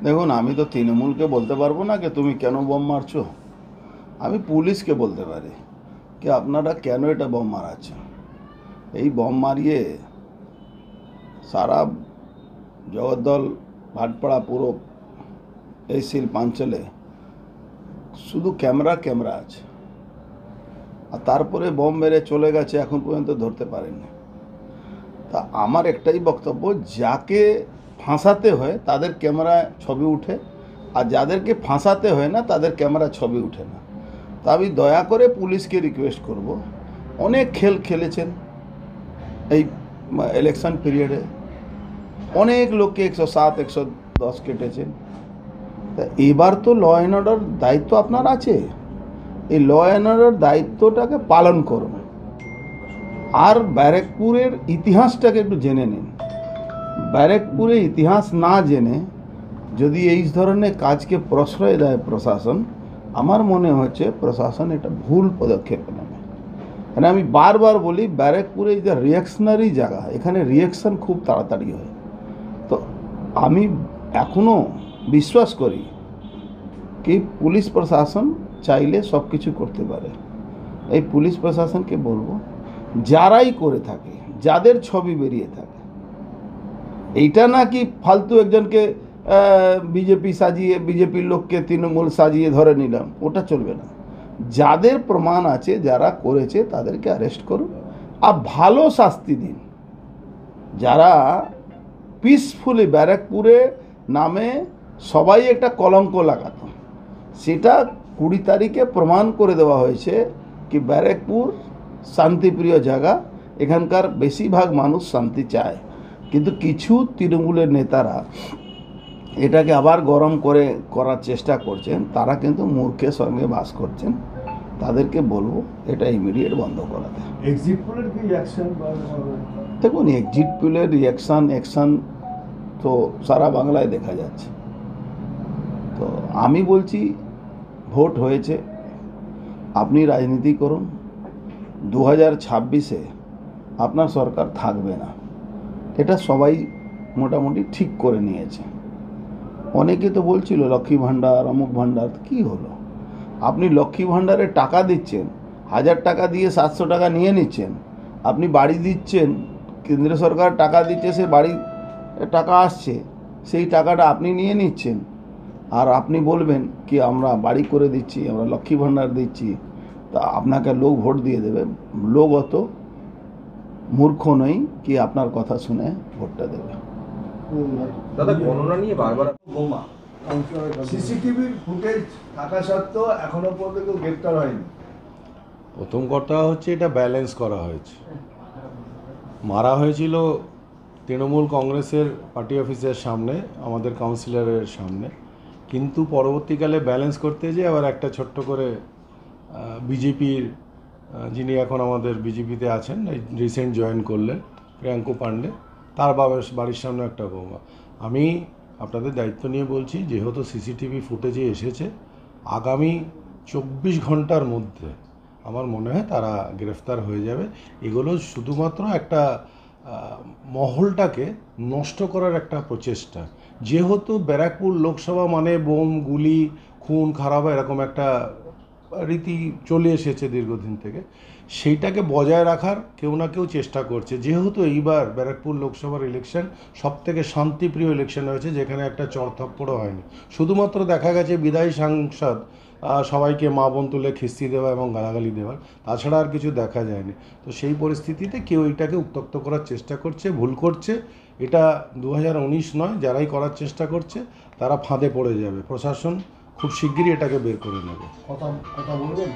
দেখুন, আমি তো তৃণমূলকে বলতে পারবো না যে তুমি কেন বম মারছো। আমি পুলিশকে বলতে পারি কি আপনারা কেন এটা বম মারাচ্ছেন। এই বম মারিয়ে সারা জগদ্দল ভাটপাড়া পুরো এই শিল্পাঞ্চলে শুধু ক্যামেরা আছে, আর তারপরে বম মেরে চলে গেছে, এখন পর্যন্ত ধরতে পারেননি। তা আমার একটাই বক্তব্য, যাকে ফাঁসাতে হয় তাদের ক্যামেরায় ছবি উঠে, আর যাদেরকে ফাঁসাতে হয় না তাদের ক্যামেরা ছবি উঠে না। তা আমি দয়া করে পুলিশকে রিকোয়েস্ট করব, অনেক খেল খেলেছেন এই ইলেকশন পিরিয়ডে, অনেক লোককে 107 110 কেটেছেন। তা এবার তো ল অ্যান্ড অর্ডার দায়িত্ব আপনার আছে, এই ল অ্যান্ড অর্ডার দায়িত্বটাকে পালন করুন। আর ব্যারাকপুরের ইতিহাসটাকে একটু জেনে নিন। ব্যারাকপুরের ইতিহাস না জেনে যদি এই ধরনের কাজকে প্রশ্রয় দেয় প্রশাসন, আমার মনে হচ্ছে প্রশাসন এটা ভুল পদক্ষেপ নেবে। মানে আমি বারবার বলি, ব্যারাকপুরে যে রিয়াকশনারি জায়গা, এখানে রিয়াকশন খুব তাড়াতাড়ি হয়। তো আমি এখনও বিশ্বাস করি কি পুলিশ প্রশাসন চাইলে সব কিছু করতে পারে। এই পুলিশ প্রশাসনকে বলবো, যারাই করে থাকে, যাদের ছবি বেরিয়ে থাকে, এইটা না কি ফালতু একজনকে বিজেপি সাজিয়ে, বিজেপির লোককে তৃণমূল সাজিয়ে ধরে নিলাম, ওটা চলবে না। যাদের প্রমাণ আছে, যারা করেছে তাদেরকে অ্যারেস্ট করুন আর ভালো শাস্তি দিন। যারা পিসফুলি ব্যারাকপুরে নামে সবাই একটা কলঙ্ক লাগাত, সেটা 20 তারিখে প্রমাণ করে দেওয়া হয়েছে কি ব্যারাকপুর শান্তিপ্রিয় জায়গা, এখানকার বেশিরভাগ মানুষ শান্তি চায়। কিন্তু কিছু তৃণমূলের নেতারা এটাকে আবার গরম করার চেষ্টা করছেন, তারা কিন্তু মূর্খের সঙ্গে বাস করছেন। তাদেরকে বলবো এটা ইমিডিয়েট বন্ধ করাতে। এক্সিট পোলের কি রিঅ্যাকশন? দেখুন, এক্সিট পোলের অ্যাকশন তো সারা বাংলায় দেখা যাচ্ছে। তো আমি বলছি, ভোট হয়েছে, আপনি রাজনীতি করুন। 2026-এ আপনার সরকার থাকবে না, এটা সবাই মোটামুটি ঠিক করে নিয়েছে। অনেকে তো বলছিল লক্ষ্মী ভাণ্ডার, অমুক ভাণ্ডার, কি হলো? আপনি লক্ষ্মী ভাণ্ডারে টাকা দিচ্ছেন, 1000 টাকা দিয়ে 700 টাকা নিয়ে নিচ্ছেন। আপনি বাড়ি দিচ্ছেন, কেন্দ্র সরকার টাকা দিচ্ছে, সে বাড়ি টাকা আসছে, সেই টাকাটা আপনি নিয়ে নিচ্ছেন। আর আপনি বলবেন কি আমরা বাড়ি করে দিচ্ছি, আমরা লক্ষ্মী ভাণ্ডার দিচ্ছি, তা আপনাকে লোক ভোট দিয়ে দেবে। লোক অত মূর্খ নই কি আপনার কথা শুনে ভোটটা দেবে। দাদা, গণনা নিয়ে বারবার বোমা, সিসিটিভির ফুটেজ থাকা সত্ত্বেও এখনো পর্যন্ত কেউ গ্রেপ্তার হয়নি। প্রথম কথা হচ্ছে, এটা ব্যালেন্স করা হয়েছে। মারা হয়েছিল তৃণমূল কংগ্রেসের পার্টি অফিসের সামনে, আমাদের কাউন্সিলরের সামনে, কিন্তু পরবর্তীকালে ব্যালেন্স করতে যেয়ে আবার একটা ছোট্ট করে বিজেপির, যিনি এখন আমাদের বিজেপিতে আছেন, রিসেন্ট জয়েন করলেন, প্রিয়াঙ্কু পাণ্ডে, তার বাড়ির সামনে একটা বোমা। আমি আপনাদের দায়িত্ব নিয়ে বলছি, যেহেতু সিসিটিভি ফুটেজে এসেছে, আগামী 24 ঘন্টার মধ্যে আমার মনে হয় তারা গ্রেফতার হয়ে যাবে। এগুলো শুধুমাত্র একটা মহলটাকে নষ্ট করার একটা প্রচেষ্টা। যেহেতু ব্যারাকপুর লোকসভা মানে বোম, গুলি, খুন খারাপ, এরকম একটা রীতি চলে এসেছে দীর্ঘদিন থেকে, সেইটাকে বজায় রাখার কেউ না কেউ চেষ্টা করছে। যেহেতু এইবার ব্যারাকপুর লোকসভার ইলেকশন সবথেকে শান্তিপ্রিয় ইলেকশন হয়েছে, যেখানে একটা চড়থাপ্পড়ও হয়নি। শুধুমাত্র দেখা গেছে বিদায়ী সাংসদ সবাইকে মা বোন তুলে খিস্তি দেওয়া এবং গালাগালি দেওয়ার, তাছাড়া আর কিছু দেখা যায়নি। তো সেই পরিস্থিতিতে কেউ এটাকে উত্তক্ত করার চেষ্টা করছে, ভুল করছে। এটা 2019 নয়, যারাই করার চেষ্টা করছে তারা ফাঁদে পড়ে যাবে। প্রশাসন খুব শিগগিরই এটাকে বের করে নেবে। কথা বলবেন?